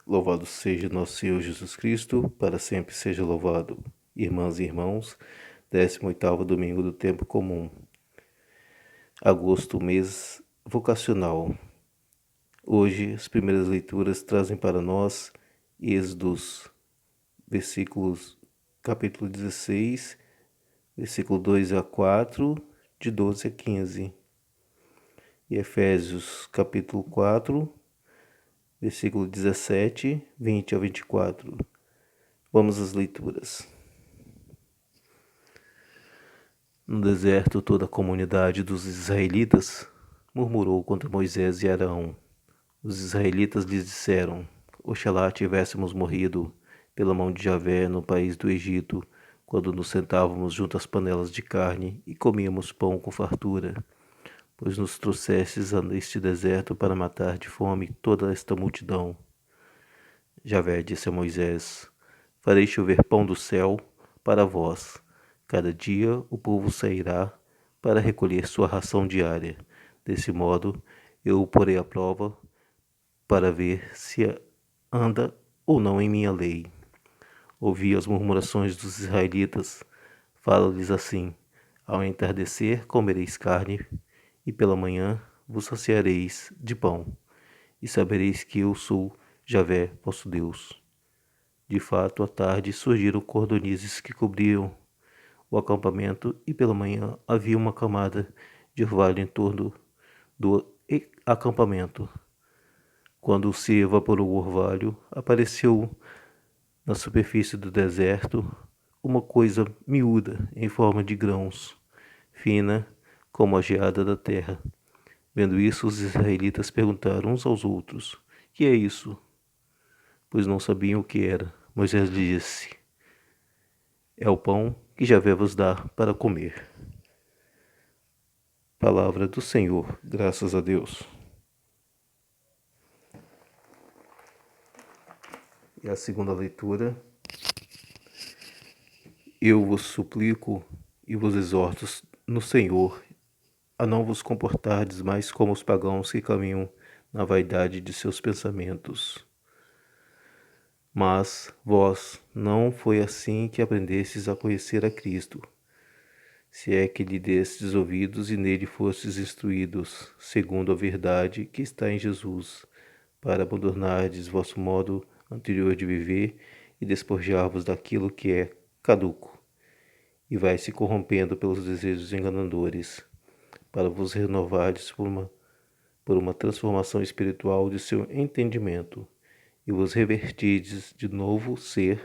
Louvado seja nosso Senhor Jesus Cristo, para sempre seja louvado. Irmãs e irmãos, 18º domingo do tempo comum. Agosto, mês vocacional. Hoje, as primeiras leituras trazem para nós Êxodos, capítulo 16, versículo 2 a 4, de 12 a 15. E Efésios, capítulo 4, versículo 17, 20 a 24. Vamos às leituras. No deserto, toda a comunidade dos israelitas murmurou contra Moisés e Arão. Os israelitas lhes disseram: Oxalá tivéssemos morrido pela mão de Javé no país do Egito, quando nos sentávamos junto às panelas de carne e comíamos pão com fartura. Pois nos trouxestes a este deserto para matar de fome toda esta multidão. Javé disse a Moisés: Farei chover pão do céu para vós. Cada dia o povo sairá para recolher sua ração diária. Desse modo, eu o porei à prova para ver se anda ou não em minha lei. Ouvi as murmurações dos israelitas. Fala-lhes assim: Ao entardecer comereis carne, e pela manhã vos saciareis de pão, e sabereis que eu sou Javé, vosso Deus. De fato, à tarde surgiram cordonizes que cobriam o acampamento, e pela manhã havia uma camada de orvalho em torno do acampamento. Quando se evaporou o orvalho, apareceu na superfície do deserto uma coisa miúda em forma de grãos, fina como a geada da terra. Vendo isso, os israelitas perguntaram uns aos outros: Que é isso? Pois não sabiam o que era. Moisés disse: É o pão que Javé vos dá para comer. Palavra do Senhor, graças a Deus. E a segunda leitura: Eu vos suplico e vos exorto no Senhor a não vos comportardes mais como os pagãos que caminham na vaidade de seus pensamentos. Mas vós não foi assim que aprendestes a conhecer a Cristo, se é que lhe destes ouvidos e nele fostes instruídos, segundo a verdade que está em Jesus, para abandonardes vosso modo anterior de viver e despojar-vos daquilo que é caduco, e vai se corrompendo pelos desejos enganadores, para vos renovardes por uma transformação espiritual de seu entendimento, e vos revertides de novo ser,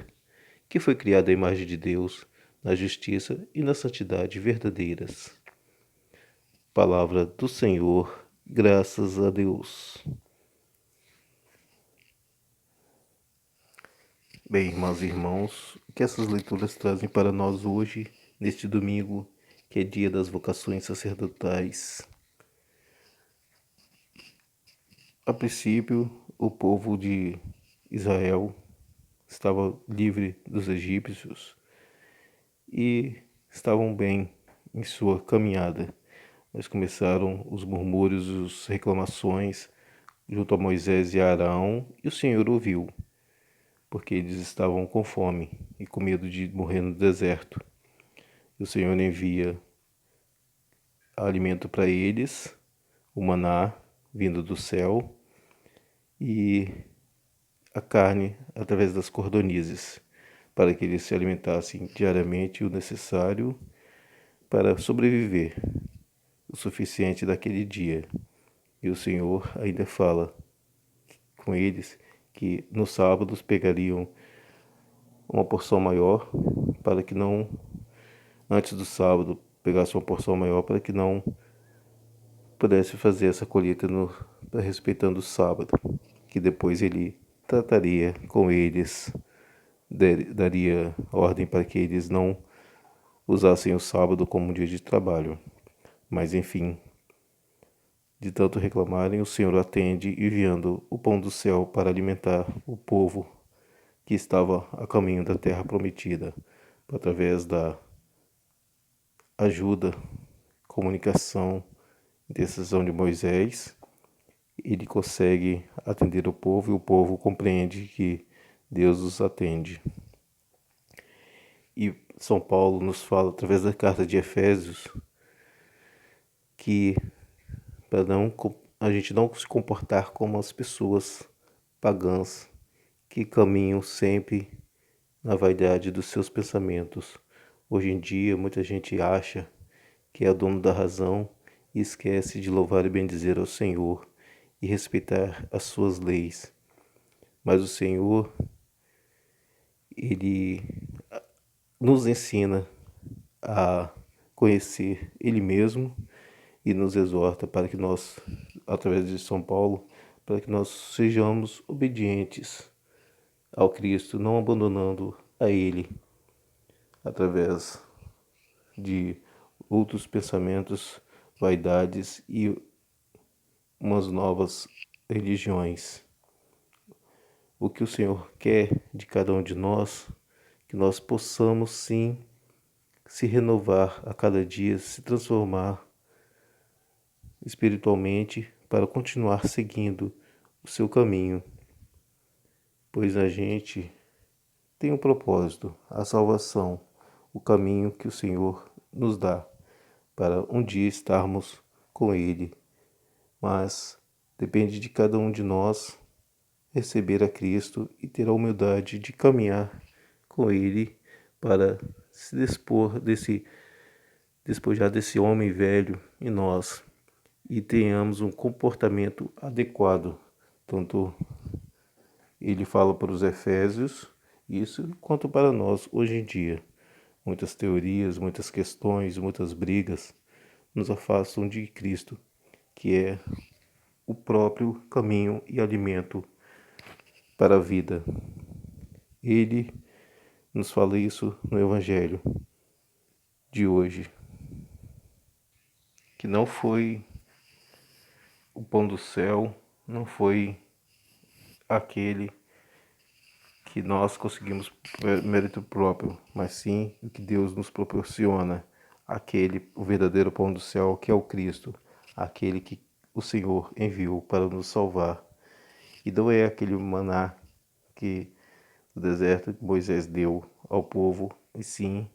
que foi criado à imagem de Deus, na justiça e na santidade verdadeiras. Palavra do Senhor, graças a Deus. Bem, irmãs e irmãos, o que essas leituras trazem para nós hoje, neste domingo, que é dia das vocações sacerdotais? A princípio, o povo de Israel estava livre dos egípcios e estavam bem em sua caminhada, mas começaram os murmúrios e as reclamações junto a Moisés e a Arão, e o Senhor ouviu, porque eles estavam com fome e com medo de morrer no deserto. E o Senhor envia alimento para eles, o maná vindo do céu e a carne através das cordonizes, para que eles se alimentassem diariamente o necessário para sobreviver, o suficiente daquele dia. E o Senhor ainda fala com eles que nos sábados pegariam uma porção maior, para que não, antes do sábado, pegasse uma porção maior, para que não pudesse fazer essa colheita respeitando o sábado, que depois ele trataria com eles, daria ordem para que eles não usassem o sábado como um dia de trabalho. Mas enfim, de tanto reclamarem, o Senhor atende, enviando o pão do céu para alimentar o povo que estava a caminho da terra prometida, através da ajuda, comunicação, decisão de Moisés. Ele consegue atender o povo e o povo compreende que Deus os atende. E São Paulo nos fala, através da carta de Efésios, que para a gente não se comportar como as pessoas pagãs que caminham sempre na vaidade dos seus pensamentos. Hoje em dia, muita gente acha que é dono da razão e esquece de louvar e bendizer ao Senhor e respeitar as suas leis. Mas o Senhor, Ele nos ensina a conhecer Ele mesmo e nos exorta para que nós, através de São Paulo, para que nós sejamos obedientes ao Cristo, não abandonando a Ele através de outros pensamentos, vaidades e umas novas religiões. O que o Senhor quer de cada um de nós, que nós possamos sim se renovar a cada dia, se transformar espiritualmente para continuar seguindo o seu caminho, pois a gente tem um propósito, a salvação, o caminho que o Senhor nos dá para um dia estarmos com Ele, mas depende de cada um de nós receber a Cristo e ter a humildade de caminhar com Ele para se despojar desse homem velho em nós e tenhamos um comportamento adequado. Tanto ele fala para os Efésios isso, quanto para nós hoje em dia. Muitas teorias, muitas questões, muitas brigas nos afastam de Cristo, que é o próprio caminho e alimento para a vida. Ele nos fala isso no Evangelho de hoje, que não foi o pão do céu, não foi aquele que nós conseguimos por mérito próprio, mas sim o que Deus nos proporciona, aquele, o verdadeiro pão do céu, que é o Cristo, aquele que o Senhor enviou para nos salvar. E não é aquele maná que o deserto Moisés deu ao povo, e sim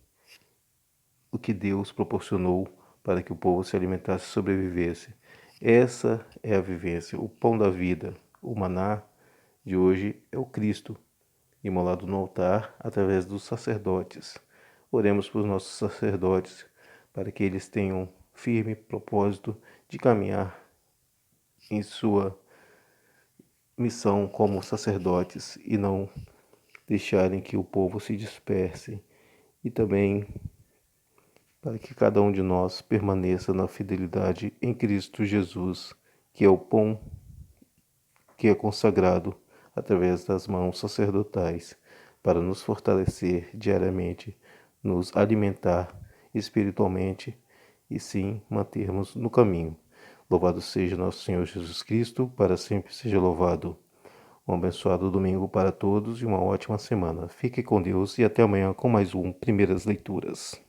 o que Deus proporcionou para que o povo se alimentasse e sobrevivesse. Essa é a vivência, o pão da vida. O maná de hoje é o Cristo, imolado no altar através dos sacerdotes. Oremos por nossos sacerdotes, para que eles tenham firme propósito de caminhar em sua missão como sacerdotes e não deixarem que o povo se disperse, e também para que cada um de nós permaneça na fidelidade em Cristo Jesus, que é o pão que é consagrado através das mãos sacerdotais, para nos fortalecer diariamente, nos alimentar espiritualmente e sim mantermos no caminho. Louvado seja nosso Senhor Jesus Cristo, para sempre seja louvado. Um abençoado domingo para todos e uma ótima semana. Fique com Deus e até amanhã com mais um Primeiras Leituras.